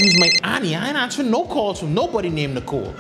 use my Annie. I ain't answering no calls from nobody named Nicole.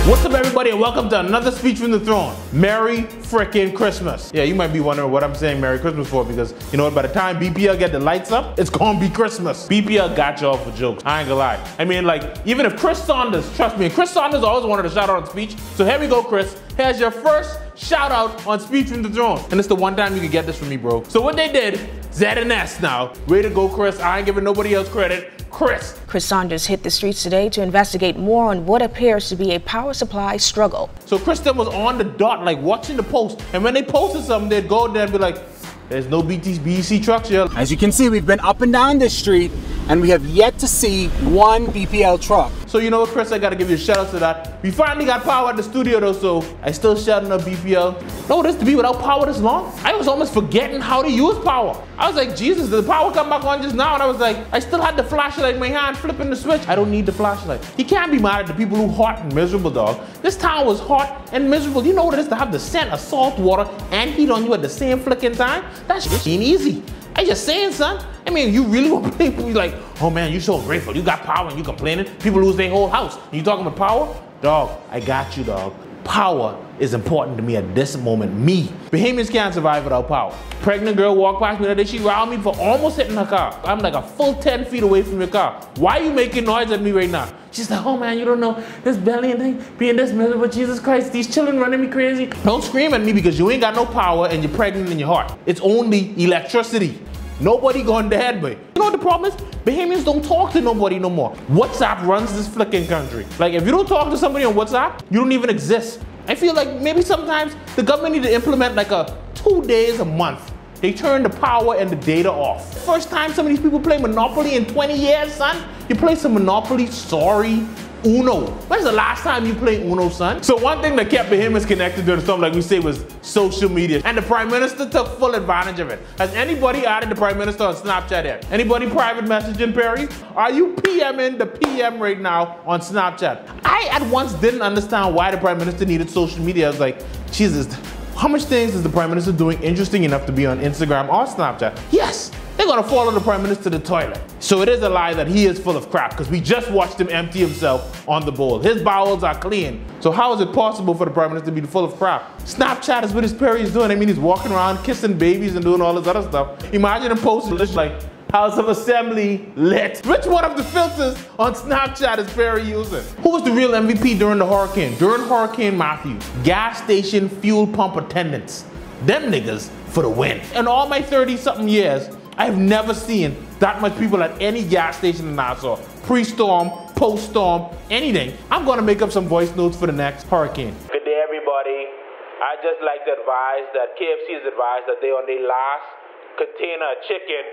What's up, everybody, and welcome to another speech from the throne. Merry frickin' Christmas. Yeah, you might be wondering what I'm saying Merry Christmas for, because you know what, by the time BPL get the lights up, it's gonna be Christmas. BPL got y'all for jokes, I ain't gonna lie. I mean, like, even if Chris Saunders, trust me, Chris Saunders always wanted a shout out on speech, so here we go, Chris. Here's your first shout out on speech from the throne. And it's the one time you could get this from me, bro. So what they did, Z and S now. Way to go, Chris. I ain't giving nobody else credit. Chris Saunders hit the streets today to investigate more on what appears to be a power supply struggle. So Kristen was on the dot, like watching the post, and when they posted something, they'd go there and be like, there's no BC trucks here. As you can see, we've been up and down this street, and we have yet to see one BPL truck. So you know what, Chris, I gotta give you a shout out to that. We finally got power at the studio though, so I still shouting out BPL. No, this to be without power this long? I was almost forgetting how to use power. I was like, Jesus, did the power come back on just now? And I was like, I still had the flashlight in my hand, flipping the switch. I don't need the flashlight. You can't be mad at the people who hot and miserable, dog. This town was hot and miserable. You know what it is to have the scent of salt water and heat on you at the same flicking time? That shit ain't easy. I just saying, son. I mean, you really want people to be like, oh man, you so grateful. You got power and you complaining. People lose their whole house. And you talking about power? Dog, I got you, dog. Power is important to me at this moment. Me. Bahamians can't survive without power. Pregnant girl walked past me the other day. She riled me for almost hitting her car. I'm like a full 10 feet away from your car. Why are you making noise at me right now? She's like, oh man, you don't know this belly and thing, being this miserable, Jesus Christ, these children running me crazy. Don't scream at me because you ain't got no power and you're pregnant in your heart. It's only electricity. Nobody gone dead, boy. You know what the problem is? Bahamians don't talk to nobody no more. WhatsApp runs this flicking country. Like, if you don't talk to somebody on WhatsApp, you don't even exist. I feel like maybe sometimes the government need to implement like a 2 days a month. They turn the power and the data off. First time some of these people play Monopoly in 20 years, son. You play some Monopoly, sorry. Uno. When's the last time you played Uno, son? So one thing that kept Bahamians connected during the storm, like we say, was social media. And the Prime Minister took full advantage of it. Has anybody added the Prime Minister on Snapchat yet? Anybody private messaging Perry? Are you PMing the PM right now on Snapchat? I at once didn't understand why the Prime Minister needed social media. I was like, Jesus, how much things is the Prime Minister doing interesting enough to be on Instagram or Snapchat? Yes. They're gonna follow the Prime Minister to the toilet. So it is a lie that he is full of crap, because we just watched him empty himself on the bowl. His bowels are clean. So how is it possible for the Prime Minister to be full of crap? Snapchat is what his Perry is doing. I mean, he's walking around kissing babies and doing all this other stuff. Imagine him posting this like, House of Assembly lit. Which one of the filters on Snapchat is Perry using? Who was the real MVP during the hurricane? During Hurricane Matthew, gas station fuel pump attendants. Them niggas for the win. In all my 30-something years, I've never seen that much people at any gas station in Nassau. Pre-storm, post-storm, anything. I'm gonna make up some voice notes for the next hurricane. Good day, everybody. I just like to advise that KFC has advised that they on their last container of chicken,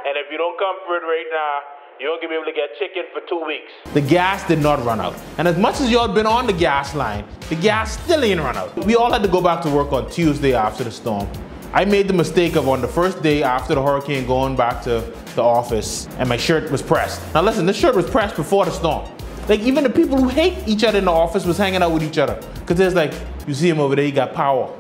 and if you don't come for it right now, you won't be able to get chicken for 2 weeks. The gas did not run out. And as much as y'all been on the gas line, the gas still ain't run out. We all had to go back to work on Tuesday after the storm. I made the mistake of on the first day after the hurricane going back to the office, and my shirt was pressed. Now listen, this shirt was pressed before the storm. Like, even the people who hate each other in the office was hanging out with each other. Cause there's like, you see him over there, he got power.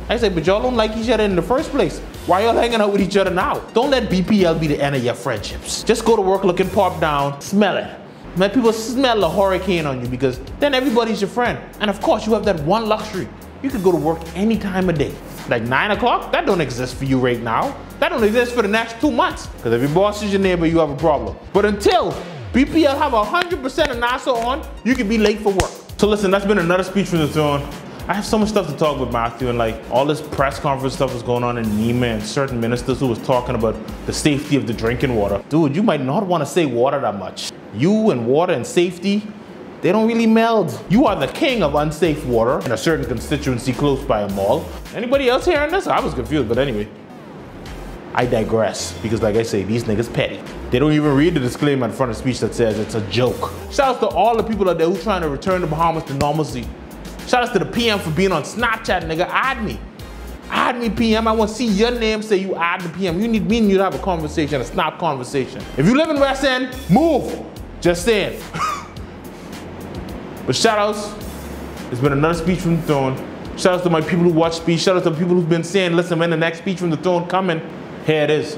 I said, but y'all don't like each other in the first place. Why y'all hanging out with each other now? Don't let BPL be the end of your friendships. Just go to work looking pop down, smell it. Let people smell the hurricane on you, because then everybody's your friend. And of course, you have that one luxury. You could go to work any time of day. Like 9 o'clock, that don't exist for you right now. That don't exist for the next 2 months. Because if your boss is your neighbor, you have a problem. But until BPL have 100% of Nassau on, you can be late for work. So listen, that's been another speech from the throne. I have so much stuff to talk with Matthew, and like all this press conference stuff was going on in NEMA, and certain ministers who was talking about the safety of the drinking water. Dude, you might not want to say water that much. You and water and safety, they don't really meld. You are the king of unsafe water in a certain constituency close by a mall. Anybody else hearing this? I was confused, but anyway. I digress, because like I say, these niggas petty. They don't even read the disclaimer in front of the speech that says it's a joke. Shout out to all the people out there who trying to return the Bahamas to normalcy. Shout out to the PM for being on Snapchat, nigga. Add me. Add me, PM. I want to see your name say you add the PM. You need me and you to have a conversation, a snap conversation. If you live in West End, move. Just saying. But shout outs. It's been another speech from the throne. Shout out to my people who watch speech. Shout out to people who've been saying, listen, when the next speech from the throne coming, here it is.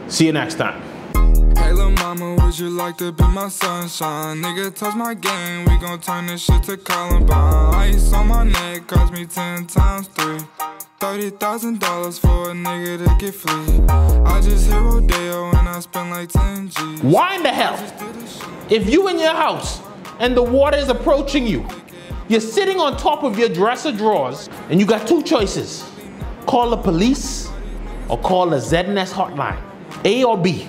See you next time. Hey lil' mama, would you like to be my sunshine? Nigga, touch my game, we gon' turn this shit to Columbine. Ice on my neck cost me 10 times 3. $30,000 for a nigga to get free. I just hit Rodeo and I spent like 10 G's. Why in the hell? If you in your house and the water is approaching you, you're sitting on top of your dresser drawers and you got two choices. Call the police or call the ZNS hotline. A or B.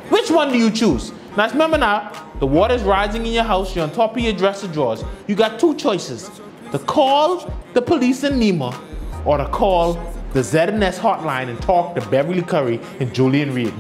Which one do you choose? Now remember now, the water's rising in your house, you're on top of your dresser drawers. You got two choices. To call the police in Nema or to call the ZNS hotline and talk to Beverly Curry and Julian Reed.